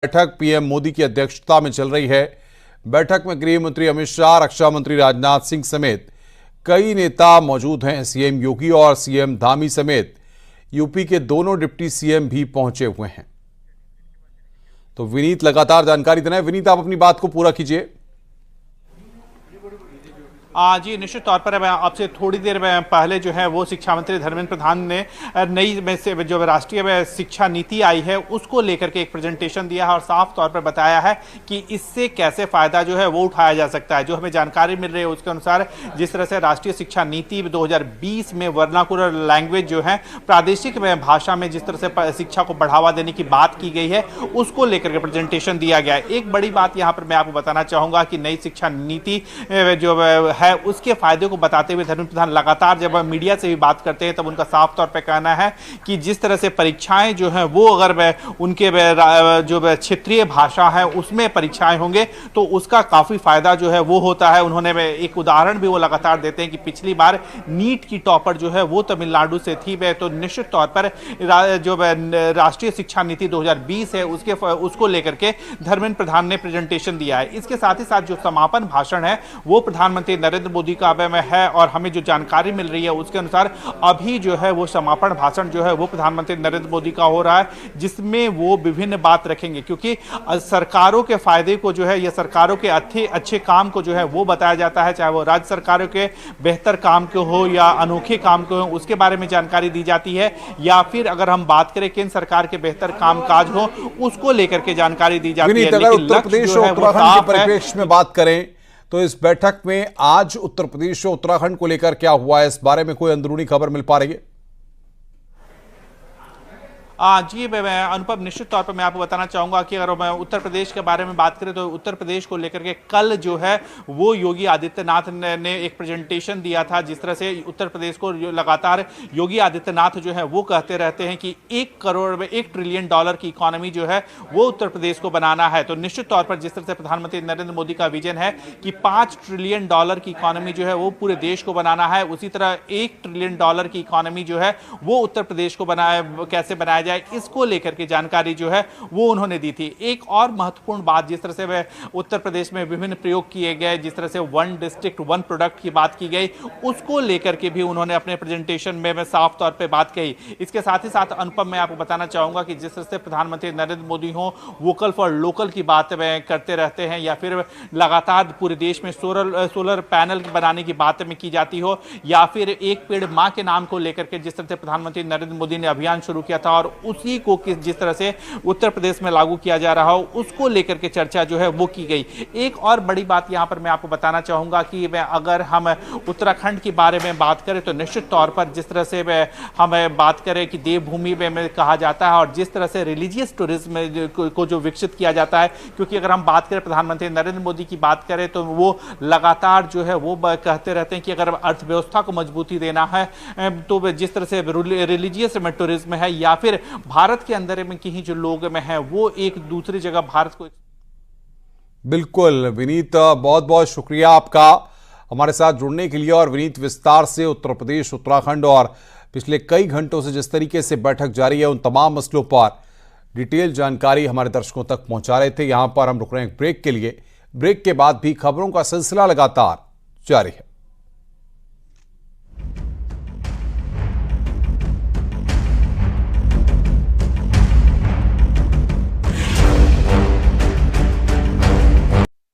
बैठक पीएम मोदी की अध्यक्षता में चल रही है। बैठक में गृह मंत्री अमित शाह, रक्षा मंत्री राजनाथ सिंह समेत कई नेता मौजूद हैं। सीएम योगी और सीएम धामी समेत यूपी के दोनों डिप्टी सीएम भी पहुंचे हुए हैं। तो विनीत लगातार जानकारी देना है। विनीत, आप अपनी बात को पूरा कीजिए। जी निश्चित तौर पर आपसे थोड़ी देर पहले जो है वो शिक्षा मंत्री धर्मेंद्र प्रधान ने नई में से जो राष्ट्रीय शिक्षा नीति आई है उसको लेकर के एक प्रेजेंटेशन दिया है और साफ तौर पर बताया है कि इससे कैसे फायदा जो है वो उठाया जा सकता है। जो हमें जानकारी मिल रही है उसके अनुसार जिस तरह से राष्ट्रीय शिक्षा नीति 2020 में वर्नाकुलर लैंग्वेज जो है प्रादेशिक भाषा में जिस तरह से शिक्षा को बढ़ावा देने की बात की गई है उसको लेकर के प्रेजेंटेशन दिया गया है। एक बड़ी बात यहाँ पर मैं आपको बताना चाहूंगा कि नई शिक्षा नीति जो है उसके फायदे को बताते हुए धर्मेंद्र प्रधान लगातार जब मीडिया से भी बात करते हैं तब उनका साफ तौर पे कहना है कि जिस तरह से परीक्षाएं जो हैं वो अगर उनके जो क्षेत्रीय भाषा है उसमें परीक्षाएं होंगे तो उसका काफी फायदा जो है वो होता है। उन्होंने एक उदाहरण भी वो लगातार देते हैं कि पिछली बार नीट की टॉपर जो है वो तमिलनाडु से थी। तो निश्चित तौर पर जो राष्ट्रीय शिक्षा नीति 2020 है उसको लेकर के धर्मेंद्र प्रधान ने प्रेजेंटेशन दिया है। इसके साथ ही साथ जो समापन भाषण है वो प्रधानमंत्री नरेंद्र मोदी का में है और हमें जो जानकारी मिल रही है उसके अनुसार अभी जो है वो समापन भाषण जो है वो प्रधानमंत्री नरेंद्र मोदी का हो रहा है जिसमें वो विभिन्न बात रखेंगे क्योंकि सरकारों के फायदे को जो है या सरकारों के अच्छे काम को जो है वो बताया जाता है, चाहे वो राज्य सरकारों के बेहतर काम के हो या अनोखे काम के हो उसके बारे में जानकारी दी जाती है या फिर अगर हम बात करें केंद्र सरकार के बेहतर कामकाज हो उसको लेकर के जानकारी दी जाती है। लेकिन उत्तर प्रदेश और उत्तराखंड के परिप्रेक्ष्य में बात करें तो इस बैठक में आज उत्तर प्रदेश और उत्तराखंड को लेकर क्या हुआ है, इस बारे में कोई अंदरूनी खबर मिल पा रही है? जी मैं अनुपम निश्चित तौर पर मैं आपको बताना चाहूंगा कि अगर मैं उत्तर प्रदेश के बारे में बात करें तो उत्तर प्रदेश को लेकर के कल जो है वो योगी आदित्यनाथ ने एक प्रेजेंटेशन दिया था। जिस तरह से उत्तर प्रदेश को लगातार योगी आदित्यनाथ जो है वो कहते रहते हैं कि 1 ट्रिलियन डॉलर की इकोनॉमी जो है वो उत्तर प्रदेश को बनाना है। तो निश्चित तौर पर जिस तरह से प्रधानमंत्री नरेंद्र मोदी का विजन है कि 5 ट्रिलियन डॉलर की इकोनॉमी जो है वो पूरे देश को बनाना है, उसी तरह 1 ट्रिलियन डॉलर की इकोनॉमी जो है वो उत्तर प्रदेश को कैसे बनाया जाए इसको लेकर के जानकारी जो है वो उन्होंने दी थी। एक और महत्वपूर्ण बात जिस तरह से वह उत्तर प्रदेश में विभिन्न प्रयोग किए गए, जिस तरह से 1 डिस्ट्रिक्ट 1 प्रोडक्ट की बात की गई उसको लेकर के भी उन्होंने अपने प्रेजेंटेशन में साफ तौर पे बात कही। इसके साथ ही साथ अनुपम मैं आपको बताना चाहूंगा कि जिस तरह से प्रधानमंत्री नरेंद्र मोदी हो वोकल फॉर लोकल की बात करते रहते हैं या फिर लगातार पूरे देश में सोलर पैनल बनाने की बात में की जाती हो या फिर एक पेड़ मां के नाम को लेकर के जिस तरह से प्रधानमंत्री नरेंद्र मोदी ने अभियान शुरू किया था और उसी को जिस तरह से उत्तर प्रदेश में लागू किया जा रहा हो उसको लेकर के चर्चा जो है वो की गई। एक और बड़ी बात यहां पर मैं आपको बताना चाहूंगा कि अगर हम उत्तराखंड के बारे में बात करें तो निश्चित तौर पर जिस तरह से हम बात करें कि देवभूमि में कहा जाता है और जिस तरह से रिलीजियस टूरिज्म को जो विकसित किया जाता है, क्योंकि अगर हम बात करें प्रधानमंत्री नरेंद्र मोदी की बात करें तो वो लगातार जो है वो कहते रहते हैं कि अगर अर्थव्यवस्था को मजबूती देना है तो जिस तरह से रिलीजियस में टूरिज्म है या फिर भारत के अंदर में कहीं जो लोग में है वो एक दूसरी जगह भारत को। बिल्कुल विनीत, बहुत बहुत शुक्रिया आपका हमारे साथ जुड़ने के लिए। और विनीत विस्तार से उत्तर प्रदेश, उत्तराखंड और पिछले कई घंटों से जिस तरीके से बैठक जारी है उन तमाम मसलों पर डिटेल जानकारी हमारे दर्शकों तक पहुंचा रहे थे। यहां पर हम रुक रहे हैं ब्रेक के लिए। ब्रेक के बाद भी खबरों का सिलसिला लगातार जारी है।